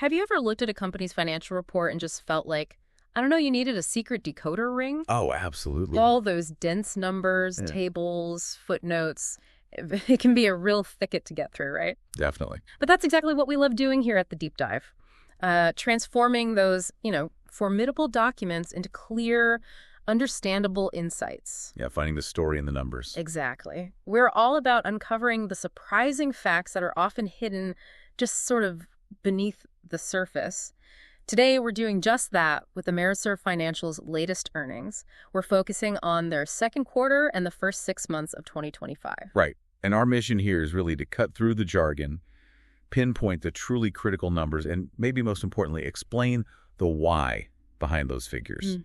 Have you ever looked at a company's financial report and just felt like, I don't know, you needed a secret decoder ring? Oh, absolutely. All those dense numbers, Yeah, tables, footnotes. It can be a real thicket to get through, right? definitely. But that's exactly what we love doing here at the Deep Dive. Transforming those, formidable documents into clear, understandable insights. Yeah, finding the story in the numbers. Exactly. We're all about uncovering the surprising facts that are often hidden just sort of beneath the surface. Today, we're doing just that with AmeriServ Financial's latest earnings. We're focusing on their second quarter and the first 6 months of 2025. Right. And our mission here is really to cut through the jargon, pinpoint the truly critical numbers, and maybe most importantly, explain the why behind those figures.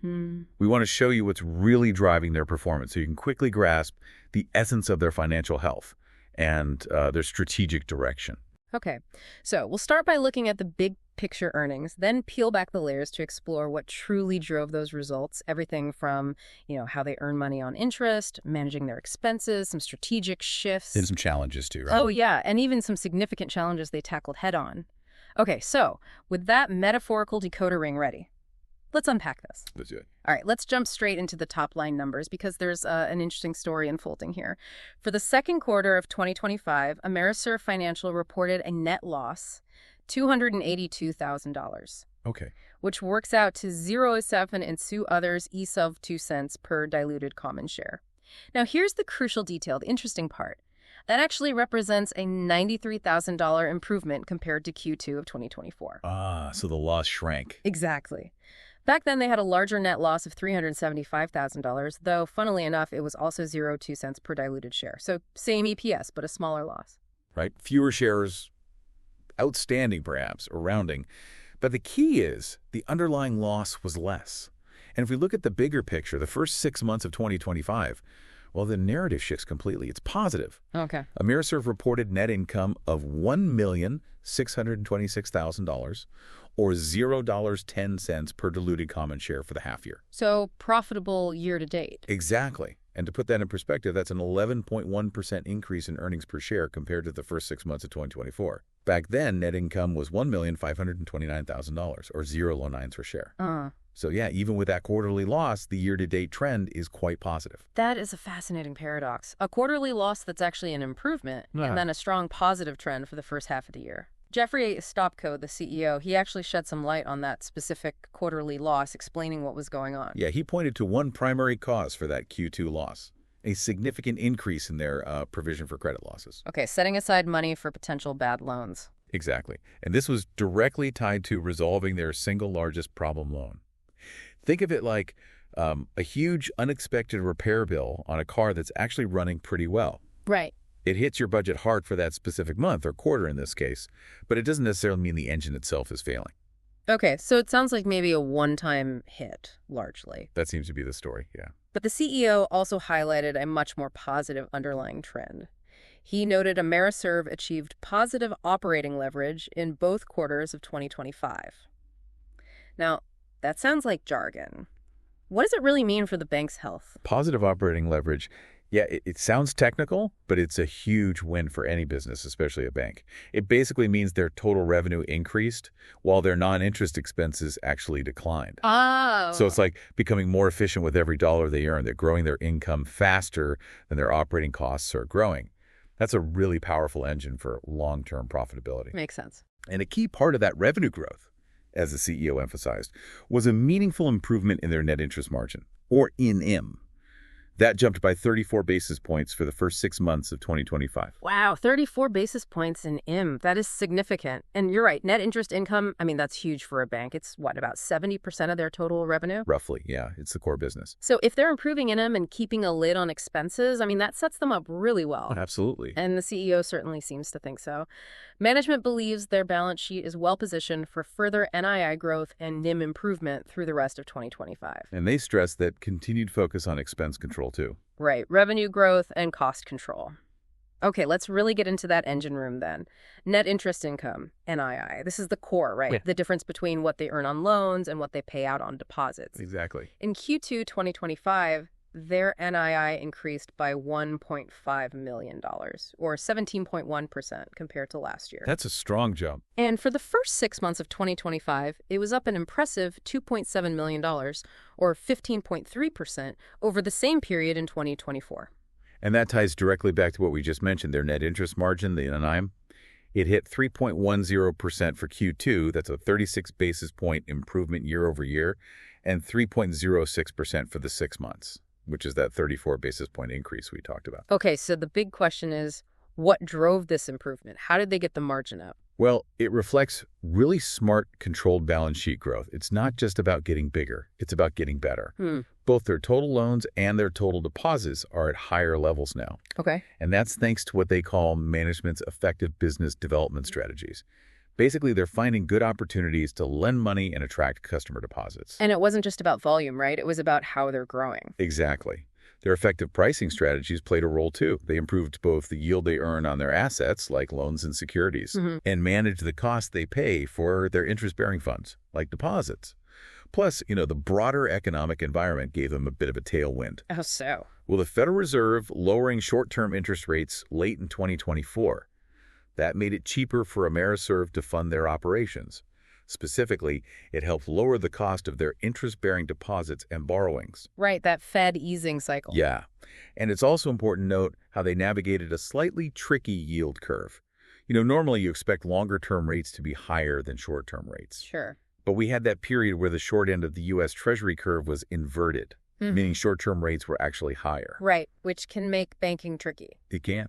We want to show you what's really driving their performance so you can quickly grasp the essence of their financial health and their strategic direction. Okay, so we'll start by looking at the big picture earnings, then peel back the layers to explore what truly drove those results. Everything from, how they earn money on interest, managing their expenses, some strategic shifts. And some challenges too, right? Oh, yeah, and even some significant challenges they tackled head on. Okay, so with that metaphorical decoder ring ready, let's unpack this. Let's do it. All right, let's jump straight into the top line numbers because there's an interesting story unfolding here. For the second quarter of 2025, AmeriServ Financial reported a net loss, $282,000. Okay. Which works out to 0.07 and Sue Others ESOV 2 cents per diluted common share. Now, here's the crucial detail, the interesting part. That actually represents a $93,000 improvement compared to Q2 of 2024. So the loss shrank. Exactly. Back then, they had a larger net loss of $375,000, though, funnily enough, it was also 0.02 cents per diluted share. So same EPS, but a smaller loss. Right? Fewer shares, outstanding perhaps, or rounding. But the key is the underlying loss was less. And if we look at the bigger picture, the first 6 months of 2025, well, the narrative shifts completely. It's positive. Okay. AmeriServ reported net income of $1,626,000 or $0.10 per diluted common share for the half year. So profitable year to date. Exactly. And to put that in perspective, that's an 11.1% increase in earnings per share compared to the first 6 months of 2024. Back then, net income was $1,529,000 or 0.09 per share. So yeah, even with that quarterly loss, the year-to-date trend is quite positive. That is a fascinating paradox. A quarterly loss that's actually an improvement, and then a strong positive trend for the first half of the year. Jeffrey Stopko, the CEO, he actually shed some light on that specific quarterly loss, explaining what was going on. Yeah, he pointed to one primary cause for that Q2 loss, a significant increase in their provision for credit losses. Okay, setting aside money for potential bad loans. Exactly. And this was directly tied to resolving their single largest problem loan. Think of it like a huge unexpected repair bill on a car that's actually running pretty well. Right. It hits your budget hard for that specific month or quarter in this case, but it doesn't necessarily mean the engine itself is failing. Okay, so it sounds like maybe a one-time hit, largely. That seems to be the story, yeah. But the CEO also highlighted a much more positive underlying trend. He noted AmeriServ achieved positive operating leverage in both quarters of 2025. Now, that sounds like jargon. What does it really mean for the bank's health? Positive operating leverage. Yeah, it sounds technical, but it's a huge win for any business, especially a bank. It basically means their total revenue increased while their non-interest expenses actually declined. Oh. So it's like becoming more efficient with every dollar they earn. They're growing their income faster than their operating costs are growing. That's a really powerful engine for long-term profitability. Makes sense. And a key part of that revenue growth, as the CEO emphasized, was a meaningful improvement in their net interest margin, or NIM. That jumped by 34 basis points for the first 6 months of 2025. Wow, 34 basis points in IM. That is significant. And you're right, net interest income, that's huge for a bank. It's about 70% of their total revenue? Roughly, yeah. It's the core business. So if they're improving in and keeping a lid on expenses, that sets them up really well. Oh, absolutely. And the CEO certainly seems to think so. Management believes their balance sheet is well positioned for further NII growth and NIM improvement through the rest of 2025. And they stress that continued focus on expense control too. Right, revenue growth and cost control. Okay, let's really get into that engine room then. Net interest income, NII. This is the core, right? Yeah. The difference between what they earn on loans and what they pay out on deposits. Exactly. In Q2 2025, their NII increased by $1.5 million, or 17.1% compared to last year. That's a strong jump. And for the first 6 months of 2025, it was up an impressive $2.7 million, or 15.3% over the same period in 2024. And that ties directly back to what we just mentioned, their net interest margin, the NIM. It hit 3.10% for Q2. That's a 36 basis point improvement year over year, and 3.06% for the 6 months, which is that 34 basis point increase we talked about. Okay, so the big question is, what drove this improvement? How did they get the margin up? Well, it reflects really smart, controlled balance sheet growth. It's not just about getting bigger. It's about getting better. Both their total loans and their total deposits are at higher levels now. Okay. And that's thanks to what they call management's effective business development strategies. Basically, they're finding good opportunities to lend money and attract customer deposits. And it wasn't just about volume, right? It was about how they're growing. Exactly. Their effective pricing strategies played a role, too. They improved both the yield they earn on their assets, like loans and securities, and managed the cost they pay for their interest-bearing funds, like deposits. Plus, the broader economic environment gave them a bit of a tailwind. How so? Well, the Federal Reserve lowering short-term interest rates late in 2024. That made it cheaper for AmeriServ to fund their operations. Specifically, it helped lower the cost of their interest-bearing deposits and borrowings. Right, that Fed easing cycle. Yeah. And it's also important to note how they navigated a slightly tricky yield curve. Normally you expect longer-term rates to be higher than short-term rates. Sure. But we had that period where the short end of the U.S. Treasury curve was inverted, meaning short-term rates were actually higher. Right, which can make banking tricky. It can.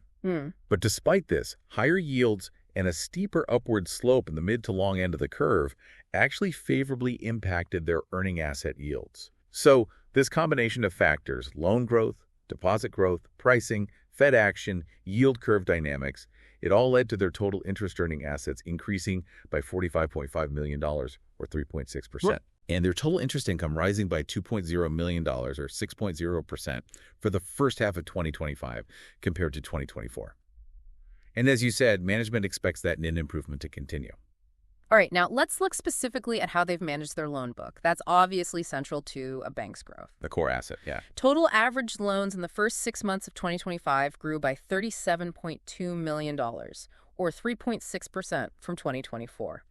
But despite this, higher yields and a steeper upward slope in the mid to long end of the curve actually favorably impacted their earning asset yields. So this combination of factors, loan growth, deposit growth, pricing, Fed action, yield curve dynamics, it all led to their total interest earning assets increasing by $45.5 million, or 3.6%. And their total interest income rising by $2.0 million, or 6.0%, for the first half of 2025 compared to 2024. And as you said, management expects that NIM improvement to continue. All right, now let's look specifically at how they've managed their loan book. That's obviously central to a bank's growth. The core asset, yeah. Total average loans in the first 6 months of 2025 grew by $37.2 million, or 3.6% from 2024.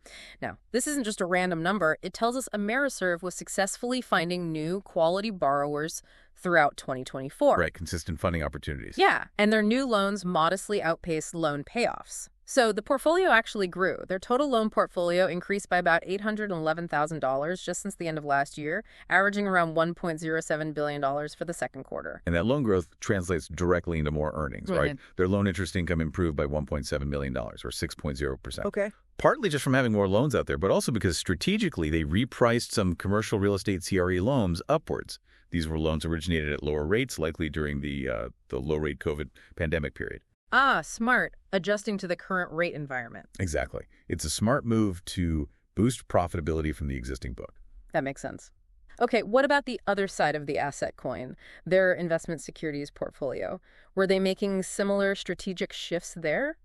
Now, this isn't just a random number. It tells us AmeriServ was successfully finding new quality borrowers throughout 2024. Right, consistent funding opportunities. Yeah, and their new loans modestly outpaced loan payoffs. So the portfolio actually grew. Their total loan portfolio increased by about $811,000 just since the end of last year, averaging around $1.07 billion for the second quarter. And that loan growth translates directly into more earnings, right? Their loan interest income improved by $1.7 million, or 6.0%. Okay. Partly just from having more loans out there, but also because strategically they repriced some commercial real estate CRE loans upwards. These were loans originated at lower rates, likely during the low-rate COVID pandemic period. Ah, smart. Adjusting to the current rate environment. Exactly. It's a smart move to boost profitability from the existing book. That makes sense. Okay, what about the other side of the asset coin, their investment securities portfolio? Were they making similar strategic shifts there?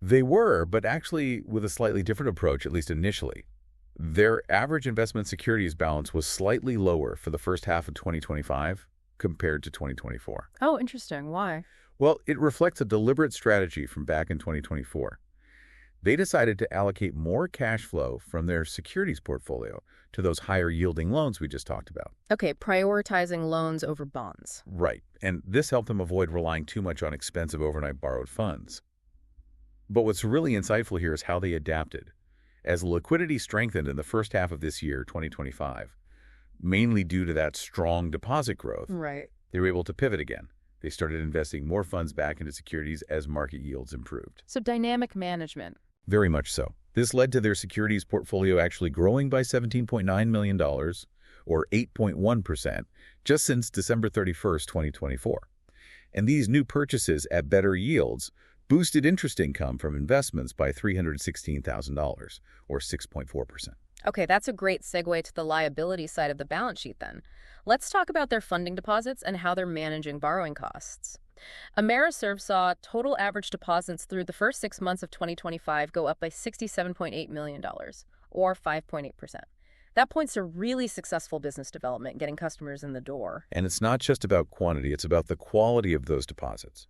They were, but actually with a slightly different approach, at least initially. Their average investment securities balance was slightly lower for the first half of 2025 compared to 2024. Oh, interesting. Why? Well, it reflects a deliberate strategy from back in 2024. They decided to allocate more cash flow from their securities portfolio to those higher-yielding loans we just talked about. Okay, prioritizing loans over bonds. Right, and this helped them avoid relying too much on expensive overnight borrowed funds. But what's really insightful here is how they adapted. As liquidity strengthened in the first half of this year, 2025, mainly due to that strong deposit growth, Right. they were able to pivot again. They started investing more funds back into securities as market yields improved. So dynamic management. Very much so. This led to their securities portfolio actually growing by $17.9 million, or 8.1%, just since December 31st, 2024. And these new purchases at better yields boosted interest income from investments by $316,000, or 6.4%. Okay, that's a great segue to the liability side of the balance sheet then. Let's talk about their funding deposits and how they're managing borrowing costs. AmeriServ saw total average deposits through the first 6 months of 2025 go up by $67.8 million, or 5.8%. That points to really successful business development, getting customers in the door. And it's not just about quantity, it's about the quality of those deposits.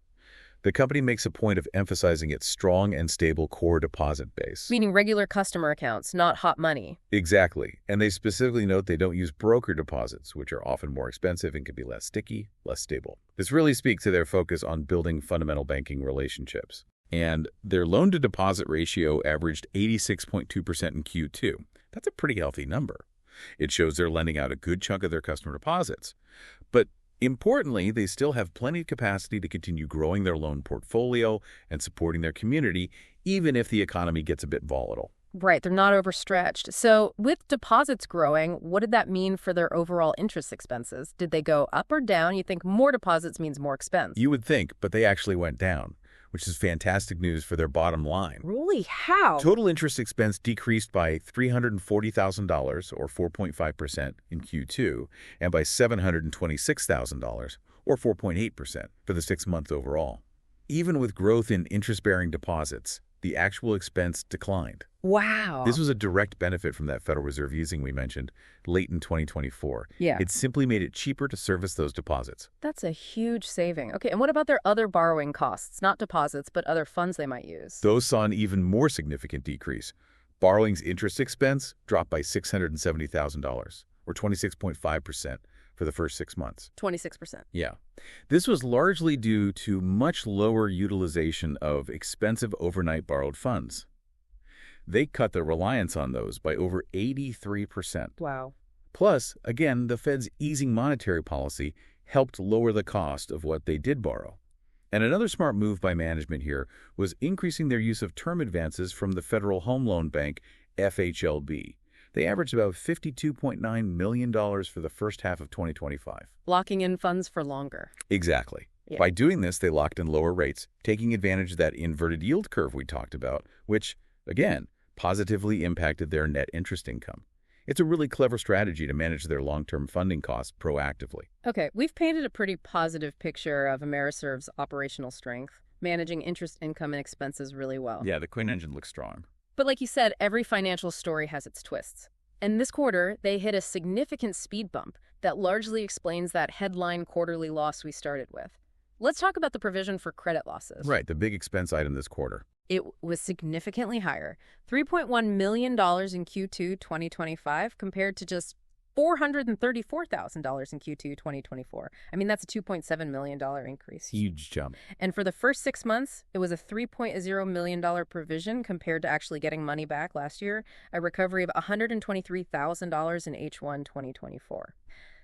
The company makes a point of emphasizing its strong and stable core deposit base. Meaning regular customer accounts, not hot money. Exactly. And they specifically note they don't use broker deposits, which are often more expensive and can be less sticky, less stable. This really speaks to their focus on building fundamental banking relationships. And their loan-to-deposit ratio averaged 86.2% in Q2. That's a pretty healthy number. It shows they're lending out a good chunk of their customer deposits. But importantly, they still have plenty of capacity to continue growing their loan portfolio and supporting their community, even if the economy gets a bit volatile. Right, they're not overstretched. So with deposits growing, what did that mean for their overall interest expenses? Did they go up or down? You think more deposits means more expense. You would think, but they actually went down, which is fantastic news for their bottom line. Really? How? Total interest expense decreased by $340,000, or 4.5%, in Q2, and by $726,000, or 4.8%, for the 6 months overall. Even with growth in interest-bearing deposits, the actual expense declined. Wow. This was a direct benefit from that Federal Reserve easing we mentioned late in 2024. Yeah. It simply made it cheaper to service those deposits. That's a huge saving. Okay, and what about their other borrowing costs? Not deposits, but other funds they might use. Those saw an even more significant decrease. Borrowing's interest expense dropped by $670,000, or 26.5%, for the first 6 months. 26%. Yeah. This was largely due to much lower utilization of expensive overnight borrowed funds. They cut their reliance on those by over 83%. Wow. Plus, again, the Fed's easing monetary policy helped lower the cost of what they did borrow. And another smart move by management here was increasing their use of term advances from the Federal Home Loan Bank, FHLB. They averaged about $52.9 million for the first half of 2025. Locking in funds for longer. Exactly. Yeah. By doing this, they locked in lower rates, taking advantage of that inverted yield curve we talked about, which, again, positively impacted their net interest income. It's a really clever strategy to manage their long-term funding costs proactively. Okay, we've painted a pretty positive picture of AmeriServe's operational strength, managing interest income and expenses really well. Yeah, the Queen engine looks strong. But like you said, every financial story has its twists. And this quarter, they hit a significant speed bump that largely explains that headline quarterly loss we started with. Let's talk about the provision for credit losses. Right, the big expense item this quarter. It was significantly higher, $3.1 million in Q2 2025 compared to just $434,000 in Q2 2024. I mean, that's a $2.7 million increase. Huge jump. And for the first 6 months, it was a $3.0 million provision compared to actually getting money back last year, a recovery of $123,000 in H1 2024.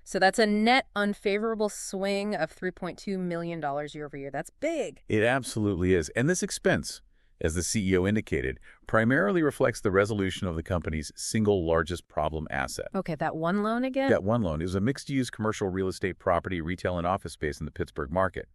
So that's a net unfavorable swing of $3.2 million year over year. That's big. It absolutely is. And this expense, as the CEO indicated, primarily reflects the resolution of the company's single largest problem asset. Okay, that one loan again? That one loan is a mixed-use commercial real estate property, retail, and office space in the Pittsburgh market.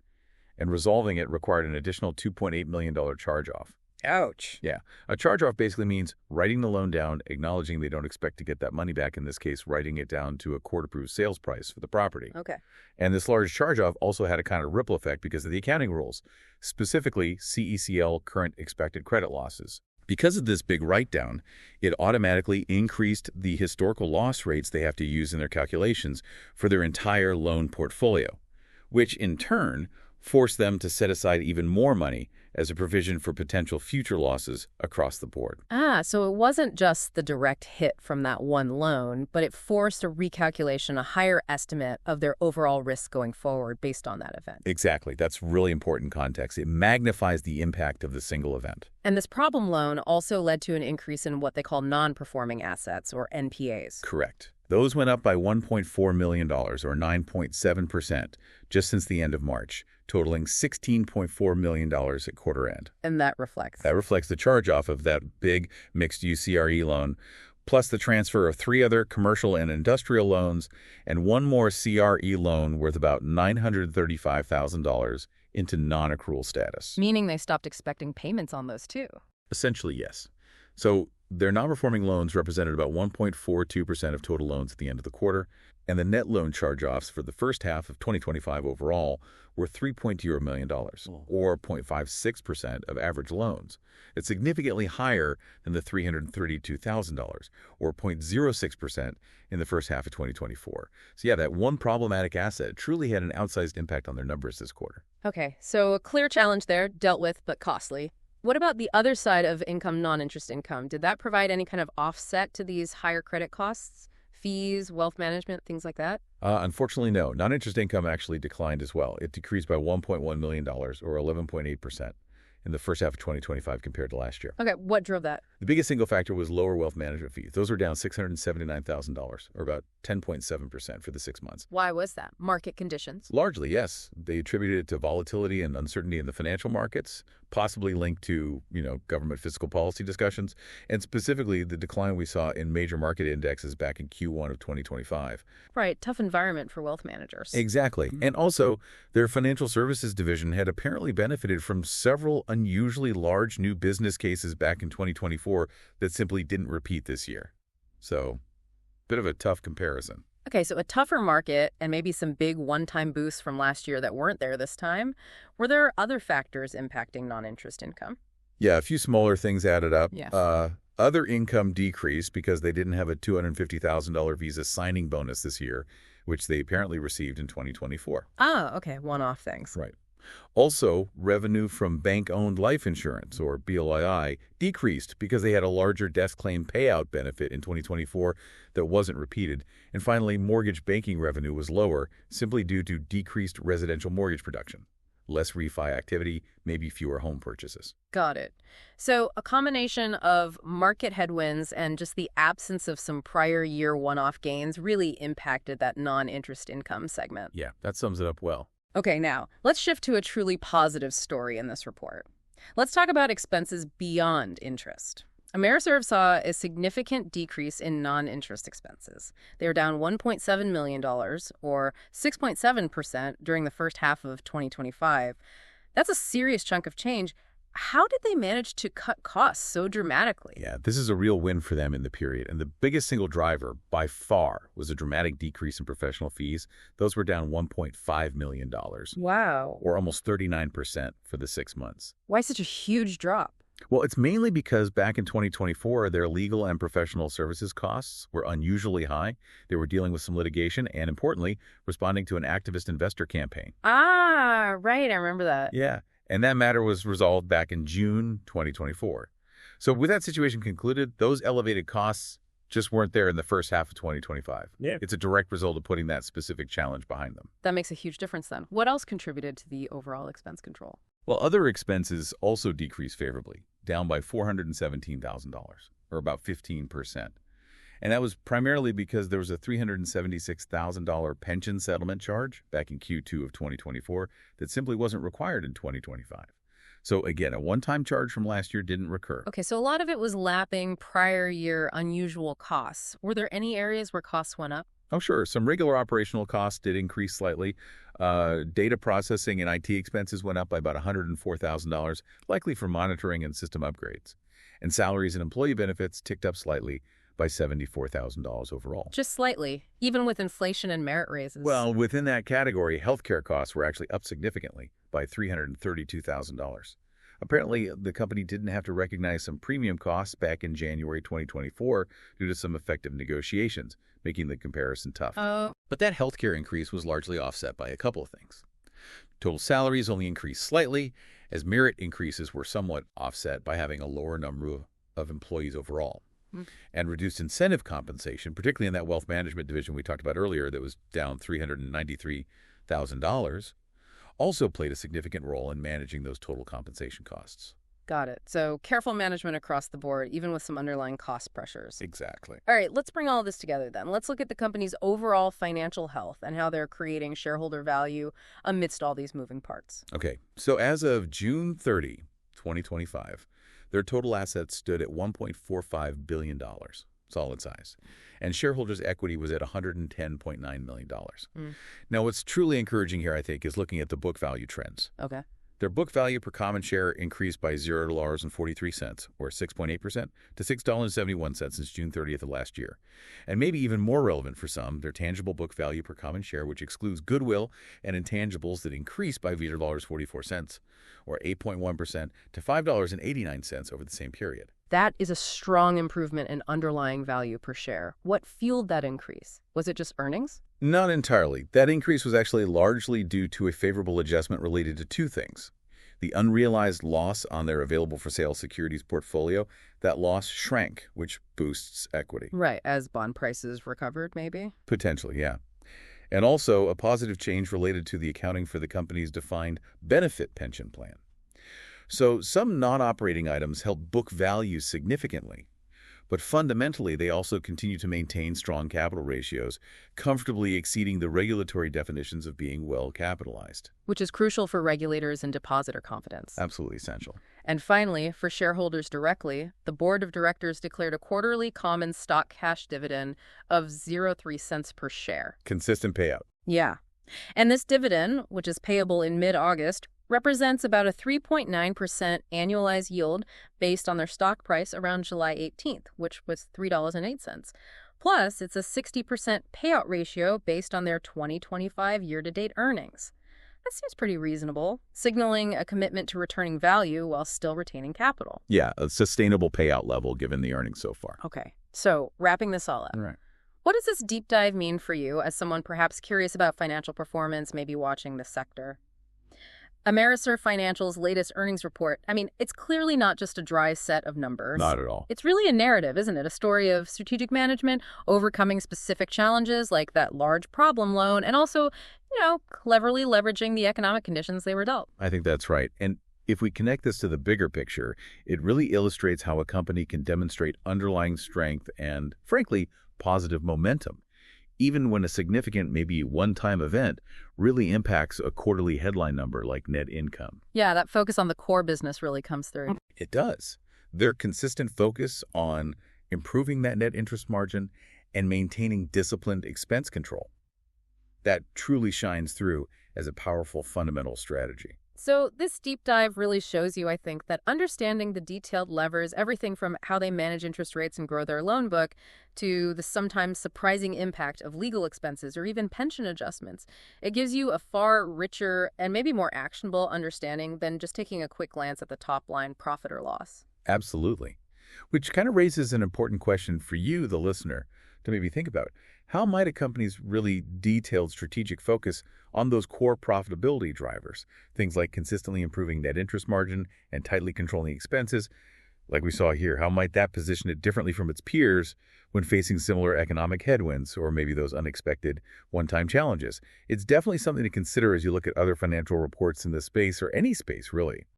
And resolving it required an additional $2.8 million charge-off. Ouch. Yeah. A charge-off basically means writing the loan down, acknowledging they don't expect to get that money back, in this case, writing it down to a court-approved sales price for the property. Okay. And this large charge-off also had a kind of ripple effect because of the accounting rules, specifically CECL, current expected credit losses. Because of this big write-down, it automatically increased the historical loss rates they have to use in their calculations for their entire loan portfolio, which in turn forced them to set aside even more money as a provision for potential future losses across the board. So it wasn't just the direct hit from that one loan, but it forced a recalculation, a higher estimate of their overall risk going forward based on that event. Exactly. That's really important context. It magnifies the impact of the single event. And this problem loan also led to an increase in what they call non-performing assets, or NPAs. Correct. Those went up by $1.4 million, or 9.7%, just since the end of March, totaling $16.4 million at quarter end. And that reflects? That reflects the charge-off of that big mixed-use CRE loan, plus the transfer of 3 other commercial and industrial loans, and one more CRE loan worth about $935,000 into non-accrual status. Meaning they stopped expecting payments on those too? Essentially, yes. So their non-performing loans represented about 1.42% of total loans at the end of the quarter. And the net loan charge-offs for the first half of 2025 overall were $3.0 million, or 0.56% of average loans. It's significantly higher than the $332,000, or 0.06% in the first half of 2024. So yeah, that one problematic asset truly had an outsized impact on their numbers this quarter. Okay, so a clear challenge there, dealt with but costly. What about the other side of income, non-interest income? Did that provide any kind of offset to these higher credit costs? Fees, wealth management, things like that? Unfortunately, no. Non-interest income actually declined as well. It decreased by $1.1 million, or 11.8%, in the first half of 2025 compared to last year. Okay, what drove that? The biggest single factor was lower wealth management fees. Those were down $679,000, or about 10.7% for the 6 months. Why was that? Market conditions? Largely, yes. They attributed it to volatility and uncertainty in the financial markets, possibly linked to, government fiscal policy discussions, and specifically the decline we saw in major market indexes back in Q1 of 2025. Right, tough environment for wealth managers. Exactly. And also, their financial services division had apparently benefited from several unusually large new business cases back in 2024 that simply didn't repeat this year. So, bit of a tough comparison. Okay, so a tougher market and maybe some big one-time boosts from last year that weren't there this time. Were there other factors impacting non-interest income? Yeah, a few smaller things added up. Yeah. Other income decreased because they didn't have a $250,000 Visa signing bonus this year, which they apparently received in 2024. Oh, okay, one-off things. Right. Also, revenue from bank-owned life insurance, or BLII, decreased because they had a larger death claim payout benefit in 2024 that wasn't repeated. And finally, mortgage banking revenue was lower simply due to decreased residential mortgage production. Less refi activity, maybe fewer home purchases. Got it. So a combination of market headwinds and just the absence of some prior year one-off gains really impacted that non-interest income segment. Yeah, that sums it up well. Okay, now, let's shift to a truly positive story in this report. Let's talk about expenses beyond interest. AmeriServ saw a significant decrease in non-interest expenses. They were down $1.7 million, or 6.7% during the first half of 2025. That's a serious chunk of change. How did they manage to cut costs so dramatically? Yeah, this is a real win for them in the period. And the biggest single driver, by far, was a dramatic decrease in professional fees. Those were down $1.5 million. Wow. Or almost 39% for the 6 months. Why such a huge drop? Well, it's mainly because back in 2024, their legal and professional services costs were unusually high. They were dealing with some litigation and, importantly, responding to an activist investor campaign. Ah, right. I remember that. Yeah. And that matter was resolved back in June 2024. So with that situation concluded, those elevated costs just weren't there in the first half of 2025. Yeah. It's a direct result of putting that specific challenge behind them. That makes a huge difference then. What else contributed to the overall expense control? Well, other expenses also decreased favorably, down by $417,000, or about 15%. And that was primarily because there was a $376,000 pension settlement charge back in Q2 of 2024 that simply wasn't required in 2025. So again, a one-time charge from last year didn't recur. Okay, so a lot of it was lapping prior year unusual costs. Were there any areas where costs went up? Oh, sure. Some regular operational costs did increase slightly. Data processing and IT expenses went up by about $104,000, likely for monitoring and system upgrades. And salaries and employee benefits ticked up slightly by $74,000 overall. Just slightly, even with inflation and merit raises. Well, within that category, healthcare costs were actually up significantly by $332,000. Apparently, the company didn't have to recognize some premium costs back in January 2024 due to some effective negotiations, making the comparison tough. But that healthcare increase was largely offset by a couple of things. Total salaries only increased slightly, as merit increases were somewhat offset by having a lower number of employees overall. And reduced incentive compensation, particularly in that wealth management division we talked about earlier that was down $393,000, also played a significant role in managing those total compensation costs. Got it. So careful management across the board, even with some underlying cost pressures. Exactly. All right, let's bring all this together then. Let's look at the company's overall financial health and how they're creating shareholder value amidst all these moving parts. Okay, so as of June 30, 2025, their total assets stood at $1.45 billion, solid size, and shareholders' equity was at $110.9 million. Now, what's truly encouraging here, I think, is looking at the book value trends. Okay. Their book value per common share increased by $0.43, or 6.8%, to $6.71 since June 30th of last year. And maybe even more relevant for some, their tangible book value per common share, which excludes goodwill and intangibles, that increased by $0.44, or 8.1%, to $5.89 over the same period. That is a strong improvement in underlying value per share. What fueled that increase? Was it just earnings? Not entirely. That increase was actually largely due to a favorable adjustment related to two things. The unrealized loss on their available-for-sale securities portfolio, that loss shrank, which boosts equity. Right, as bond prices recovered, maybe? Potentially, yeah. And also a positive change related to the accounting for the company's defined benefit pension plan. So some non-operating items help book value significantly. But fundamentally, they also continue to maintain strong capital ratios, comfortably exceeding the regulatory definitions of being well capitalized. Which is crucial for regulators and depositor confidence. Absolutely essential. And finally, for shareholders directly, the board of directors declared a quarterly common stock cash dividend of 0.03 cents per share. Consistent payout. Yeah. And this dividend, which is payable in mid-August, represents about a 3.9% annualized yield based on their stock price around July 18th, which was $3.08. Plus, it's a 60% payout ratio based on their 2025 year-to-date earnings. That seems pretty reasonable, signaling a commitment to returning value while still retaining capital. Yeah, a sustainable payout level given the earnings so far. Okay, so wrapping this all up. Right. What does this deep dive mean for you as someone perhaps curious about financial performance, maybe watching the sector? ASRV Financial's latest earnings report, it's clearly not just a dry set of numbers. Not at all. It's really a narrative, isn't it? A story of strategic management, overcoming specific challenges like that large problem loan, and also, cleverly leveraging the economic conditions they were dealt. I think that's right. And if we connect this to the bigger picture, it really illustrates how a company can demonstrate underlying strength and, frankly, positive momentum, even when a significant, maybe one-time event really impacts a quarterly headline number like net income. Yeah, that focus on the core business really comes through. It does. Their consistent focus on improving that net interest margin and maintaining disciplined expense control, that truly shines through as a powerful fundamental strategy. So this deep dive really shows you, I think, that understanding the detailed levers, everything from how they manage interest rates and grow their loan book to the sometimes surprising impact of legal expenses or even pension adjustments, it gives you a far richer and maybe more actionable understanding than just taking a quick glance at the top line profit or loss. Absolutely. Which kind of raises an important question for you, the listener, to maybe think about. How might a company's really detailed strategic focus on those core profitability drivers, things like consistently improving net interest margin and tightly controlling expenses, like we saw here, how might that position it differently from its peers when facing similar economic headwinds or maybe those unexpected one-time challenges? It's definitely something to consider as you look at other financial reports in this space, or any space, really.